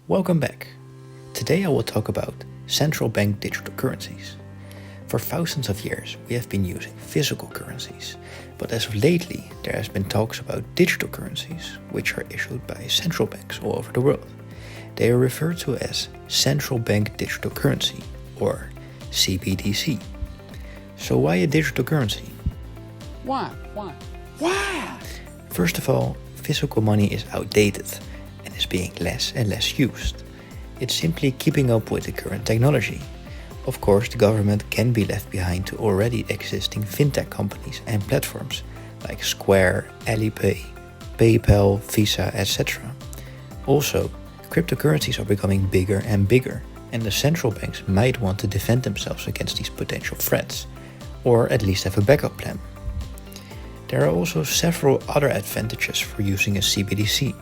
Welcome back. Today I will talk about Central Bank Digital Currencies. For thousands of years we have been using physical currencies, but as of lately there has been talks about digital currencies, which are issued by central banks all over the world. They are referred to as Central Bank Digital Currency, or CBDC. So why a digital currency? Why? First of all, physical money is outdated and is being less and less used. It's simply keeping up with the current technology. Of course, the government can be left behind to already existing fintech companies and platforms like Square, Alipay, PayPal, Visa, etc. Also, cryptocurrencies are becoming bigger and bigger, and the central banks might want to defend themselves against these potential threats, or at least have a backup plan. There are also several other advantages for using a CBDC.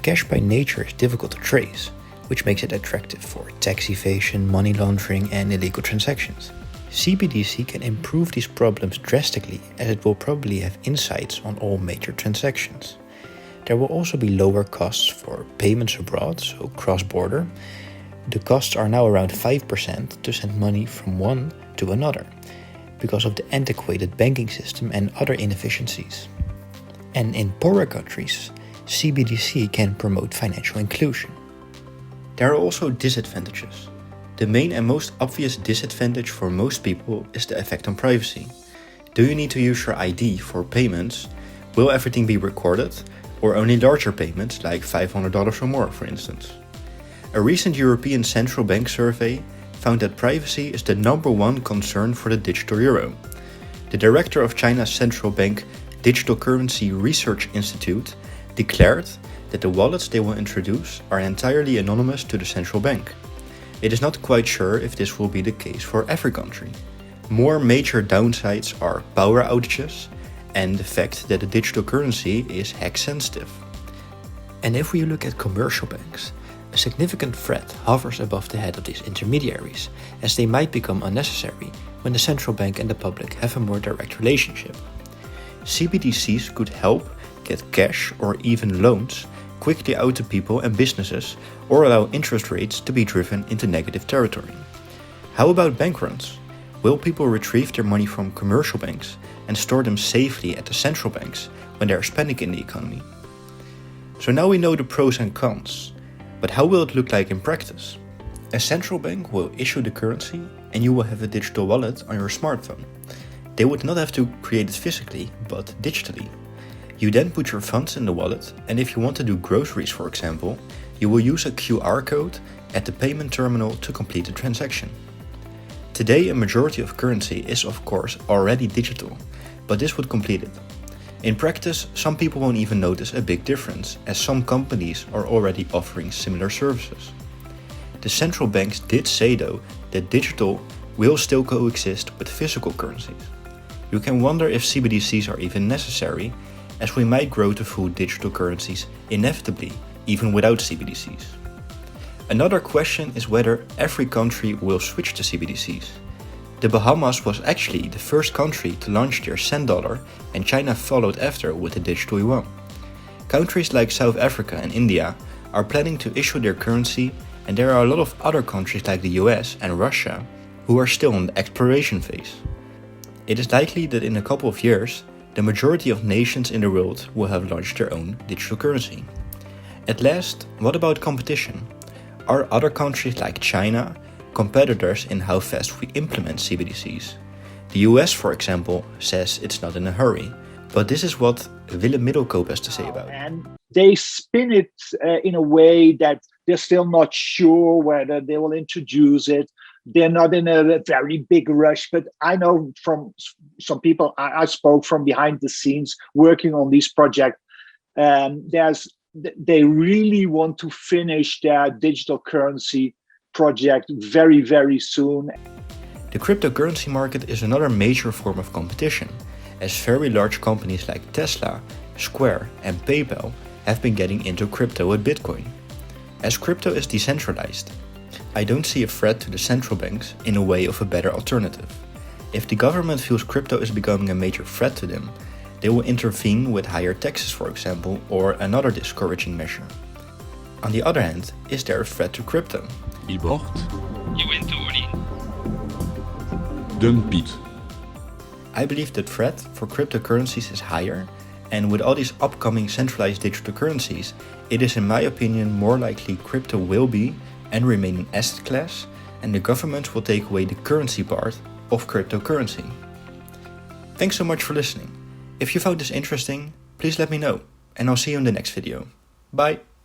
Cash by nature is difficult to trace, which makes it attractive for tax evasion, money laundering and illegal transactions. CBDC can improve these problems drastically, as it will probably have insights on all major transactions. There will also be lower costs for payments abroad, so cross-border. The costs are now around 5% to send money from one to another, because of the antiquated banking system and other inefficiencies. And in poorer countries, CBDC can promote financial inclusion. There are also disadvantages. The main and most obvious disadvantage for most people is the effect on privacy. Do you need to use your ID for payments? Will everything be recorded? Or only larger payments like $500 or more, for instance? A recent European Central Bank survey found that privacy is the #1 concern for the digital euro. The director of China's Central Bank Digital Currency Research Institute declared that the wallets they will introduce are entirely anonymous to the central bank. It is not quite sure if this will be the case for every country. More major downsides are power outages and the fact that the digital currency is hack sensitive. And if we look at commercial banks, a significant threat hovers above the head of these intermediaries, as they might become unnecessary when the central bank and the public have a more direct relationship. CBDCs could help get cash or even loans quickly out to people and businesses, or allow interest rates to be driven into negative territory. How about bank runs? Will people retrieve their money from commercial banks and store them safely at the central banks when there is panic in the economy? So now we know the pros and cons. But how will it look like in practice? A central bank will issue the currency and you will have a digital wallet on your smartphone. They would not have to create it physically, but digitally. You then put your funds in the wallet, and if you want to do groceries, for example, you will use a QR code at the payment terminal to complete the transaction. Today, a majority of currency is of course already digital, but this would complete it. In practice, some people won't even notice a big difference, as some companies are already offering similar services. The central banks did say though that digital will still coexist with physical currencies. You can wonder if CBDCs are even necessary, as we might grow to full digital currencies inevitably, even without CBDCs. Another question is whether every country will switch to CBDCs. The Bahamas was actually the first country to launch their cent dollar, and China followed after with the digital yuan. Countries like South Africa and India are planning to issue their currency, and there are a lot of other countries like the US and Russia who are still in the exploration phase. It is likely that in a couple of years, the majority of nations in the world will have launched their own digital currency. At last, what about competition? Are other countries like China competitors in how fast we implement CBDCs? The US, for example, says it's not in a hurry, but this is what Willem Middelkoop has to say about it. And they spin it in a way that they're still not sure whether they will introduce it. They're not in a very big rush, but I know from some people I spoke from behind the scenes working on this project, they really want to finish their digital currency project very, very soon. The cryptocurrency market is another major form of competition, as very large companies like Tesla, Square and PayPal have been getting into crypto with Bitcoin. As crypto is decentralized, I don't see a threat to the central banks in a way of a better alternative. If the government feels crypto is becoming a major threat to them, they will intervene with higher taxes, for example, or another discouraging measure. On the other hand, is there a threat to crypto? Il porte. Inventory. Dump it. I believe the threat for cryptocurrencies is higher, and with all these upcoming centralized digital currencies, it is in my opinion more likely crypto will be and remain an asset class, and the government will take away the currency part of cryptocurrency. Thanks so much for listening. If you found this interesting, please let me know, and I'll see you in the next video. Bye!